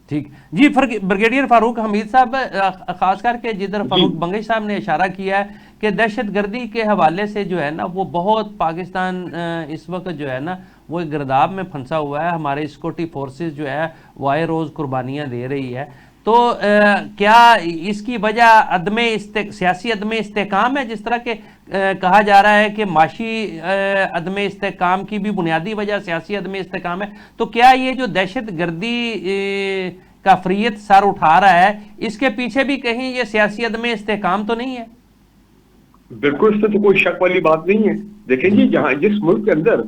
ٹھیک جی. بریگیڈیئر فاروق حمید صاحب، خاص کر کے جدھر فاروق بنگش صاحب نے اشارہ کیا ہے کہ دہشت گردی کے حوالے سے جو ہے نا وہ بہت پاکستان اس وقت جو ہے نا وہ ایک گرداب میں پھنسا ہوا ہے. ہمارے سیکورٹی فورسز جو ہے وہ آئے روز قربانیاں دے رہی ہے. تو کیا اس کی وجہ سیاسی عدم استحکام ہے، جس طرح کہ کہا جا رہا ہے کہ معاشی عدم استحکام کی بھی بنیادی وجہ سیاسی عدم استحکام ہے؟ تو کیا یہ جو دہشت گردی کا فریت سر اٹھا رہا ہے، اس کے پیچھے بھی کہیں یہ سیاسی عدم استحکام تو نہیں ہے؟ بالکل، اس میں تو کوئی شک والی بات نہیں ہے. دیکھیں جی، جہاں جس ملک کے اندر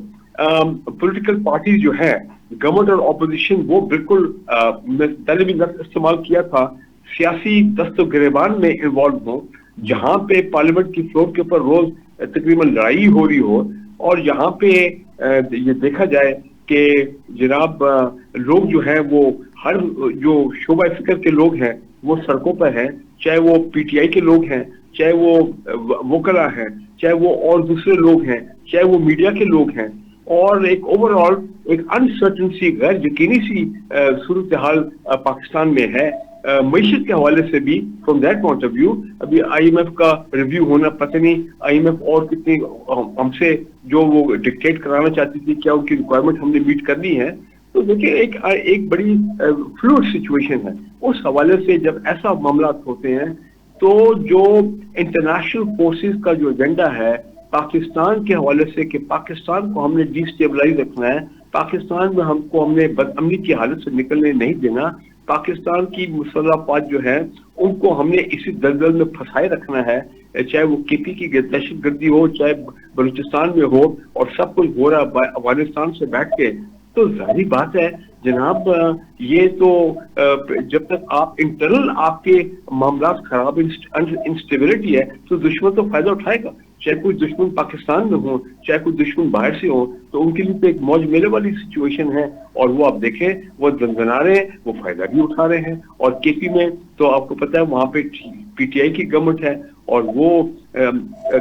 پولیٹیکل پارٹی جو ہے، گورنمنٹ اور اپوزیشن، وہ بالکل میں پہلے بھی لفظ استعمال کیا تھا، سیاسی دست و گریبان میں انوالو ہوں، جہاں پہ پارلیمنٹ کی فلور کے اوپر روز تقریباً لڑائی ہو رہی ہو، اور یہاں پہ یہ دیکھا جائے کہ جناب لوگ جو ہیں وہ ہر جو شعبہ فکر کے لوگ ہیں وہ سڑکوں پر ہیں، چاہے وہ پی ٹی آئی کے لوگ ہیں، چاہے وہ وکلا ہیں، چاہے وہ اور دوسرے لوگ ہیں، چاہے وہ میڈیا کے لوگ ہیں، اور ایک اوور آل ایک انسرٹن سی، غیر یقینی سی صورتحال پاکستان میں ہے. معیشت کے حوالے سے بھی from that point of view ابھی آئی ایم ایف کا ریویو ہونا، پتہ نہیں آئی ایم ایف اور کتنی ہم سے جو وہ ڈکٹیٹ کرانا چاہتی تھی، کیا ان کی ریکوائرمنٹ ہم نے میٹ کرنی ہے. تو دیکھیں ایک بڑی فلوئڈ سچویشن ہے. اس حوالے سے جب ایسا معاملات ہوتے ہیں تو جو انٹرنیشنل فورسز کا جو ایجنڈا ہے پاکستان کے حوالے سے کہ پاکستان کو ہم نے ڈی اسٹیبلائز رکھنا ہے، پاکستان میں ہم نے بد امنی کی حالت سے نکلنے نہیں دینا، پاکستان کی مسلح افواج جو ہیں ان کو ہم نے اسی دلدل میں پھنسائے رکھنا ہے، چاہے وہ کے پی کی دہشت گردی ہو، چاہے بلوچستان میں ہو، اور سب کچھ ہو رہا افغانستان سے بیٹھ کے. تو ظاہری بات ہے جناب، یہ تو جب تک آپ انٹرنل آپ کے معاملات خراب، انسٹیبلٹی ہے، تو دشمن تو فائدہ اٹھائے گا. چاہے کوئی دشمن پاکستان میں ہو، چاہے کوئی دشمن باہر سے ہو، تو ان کے لیے تو ایک موج میلے والی سچویشن ہے. اور وہ آپ دیکھیں، وہ دنگنا رہے ہیں، وہ فائدہ بھی اٹھا رہے ہیں. اور کے پی میں تو آپ کو پتہ ہے وہاں پہ پی ٹی آئی کی گورنمنٹ ہے، اور وہ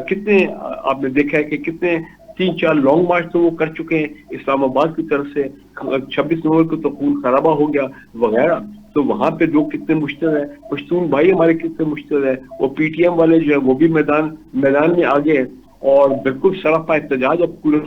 کتنے آپ نے دیکھا ہے کہ کتنے 3-4 لانگ مارچ تو وہ کر چکے ہیں اسلام آباد کی طرف سے. 26 نومبر کو تو خون خرابہ ہو گیا وغیرہ. تو وہاں پہ لوگ کتنے مشتعل ہیں، پشتون بھائی ہمارے کتنے مشتعل ہیں، وہ پی ٹی ایم والے جو ہیں وہ بھی میدان میں آگے ہیں. اور بالکل سراپا احتجاج اب پورے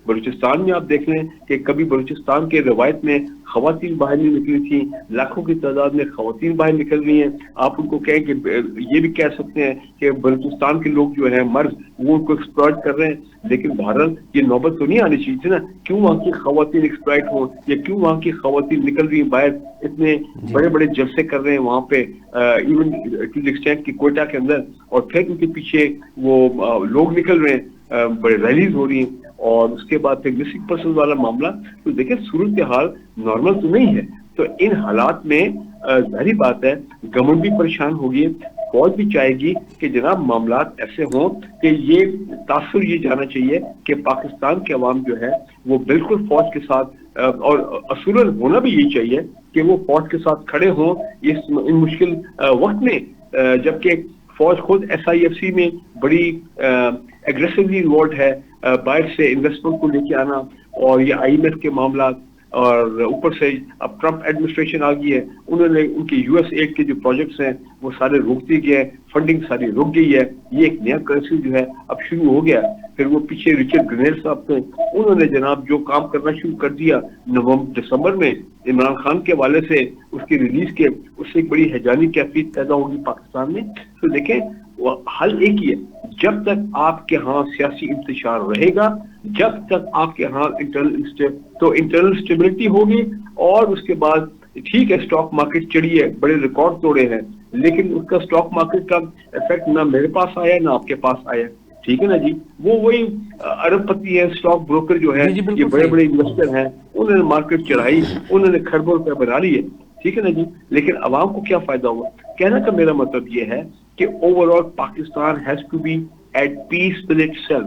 بلوچستان میں آپ دیکھ لیں کہ کبھی بلوچستان کے روایت میں خواتین باہر نہیں نکلی تھیں، لاکھوں کی تعداد میں خواتین باہر نکل رہی ہیں. آپ ان کو کہیں کہ یہ بھی کہہ سکتے ہیں کہ بلوچستان کے لوگ جو ہیں مرد، وہ ان کو ایکسپلائٹ کر رہے ہیں. لیکن بہرحال یہ نوبت تو نہیں آنی چاہیے تھی نا. کیوں وہاں کی خواتین ایکسپلائٹ ہوں، یا کیوں وہاں کی خواتین نکل رہی ہیں باہر، اتنے بڑے بڑے جلسے کر رہے ہیں وہاں پہ، ایون ٹو دی ایکسٹینٹ کی کوئٹہ کے اندر، اور پھر ان کے پیچھے وہ لوگ نکل رہے ہیں، بڑے ریلیز ہو رہی ہیں. اور اس کے بعد پھر مسنگ پرسن والا معاملہ. تو دیکھیں صورتحال نارمل تو نہیں ہے. تو ان حالات میں ظاہری بات ہے گورنمنٹ بھی پریشان ہوگی، فوج بھی چاہے گی کہ جناب معاملات ایسے ہوں کہ یہ تاثر یہ جانا چاہیے کہ پاکستان کے عوام جو ہے وہ بالکل فوج کے ساتھ، اور اصولاً ہونا بھی یہ چاہیے کہ وہ فوج کے ساتھ کھڑے ہوں ان مشکل وقت میں. جبکہ فوج خود ایس آئی ایف سی میں بڑی ایگریسولی انوالوڈ ہے، باہر سے انویسٹمنٹ کو لے کے آنا، اور یہ آئی ایم ایف کے معاملات، اور اوپر سے اب ٹرمپ ایڈمنسٹریشن آ گئی ہے، انہوں نے ان کے یو ایس ایڈ کے جو پروجیکٹس ہیں وہ سارے روک دیے گئے ہیں، فنڈنگ ساری رک گئی ہے. یہ ایک نیا کرنسی جو ہے اب شروع ہو گیا. پھر وہ پیچھے رچرڈ گرینل صاحب تھے، انہوں نے جناب جو کام کرنا شروع کر دیا دسمبر میں عمران خان کے حوالے سے اس کی ریلیز کے، اس سے ایک بڑی ہیجانی کیفیت پیدا ہوگی پاکستان میں. تو دیکھیں حل ایک ہی ہے، جب تک آپ کے ہاں سیاسی انتشار رہے گا، جب تک آپ کے ہاں انٹرنل اسٹیبلٹی ہوگی. اور اس کے بعد ٹھیک ہے اسٹاک مارکیٹ چڑھی ہے، بڑے ریکارڈ توڑے ہیں، لیکن اس کا اسٹاک مارکیٹ کا افیکٹ نہ میرے پاس آیا نہ آپ کے پاس آیا. ٹھیک ہے نا جی. وہی ارب پتی ہے، اسٹاک بروکر جو ہے، جی یہ بالکل بڑے صحیح. بڑے انویسٹر ہیں، انہوں نے مارکیٹ چڑھائی، انہوں نے کھربوں روپے بنا لیے. ٹھیک ہے نا جی. لیکن عوام کو کیا فائدہ ہوا؟ کہنے کا میرا مطلب یہ ہے کہ overall Pakistan has to be at peace with itself.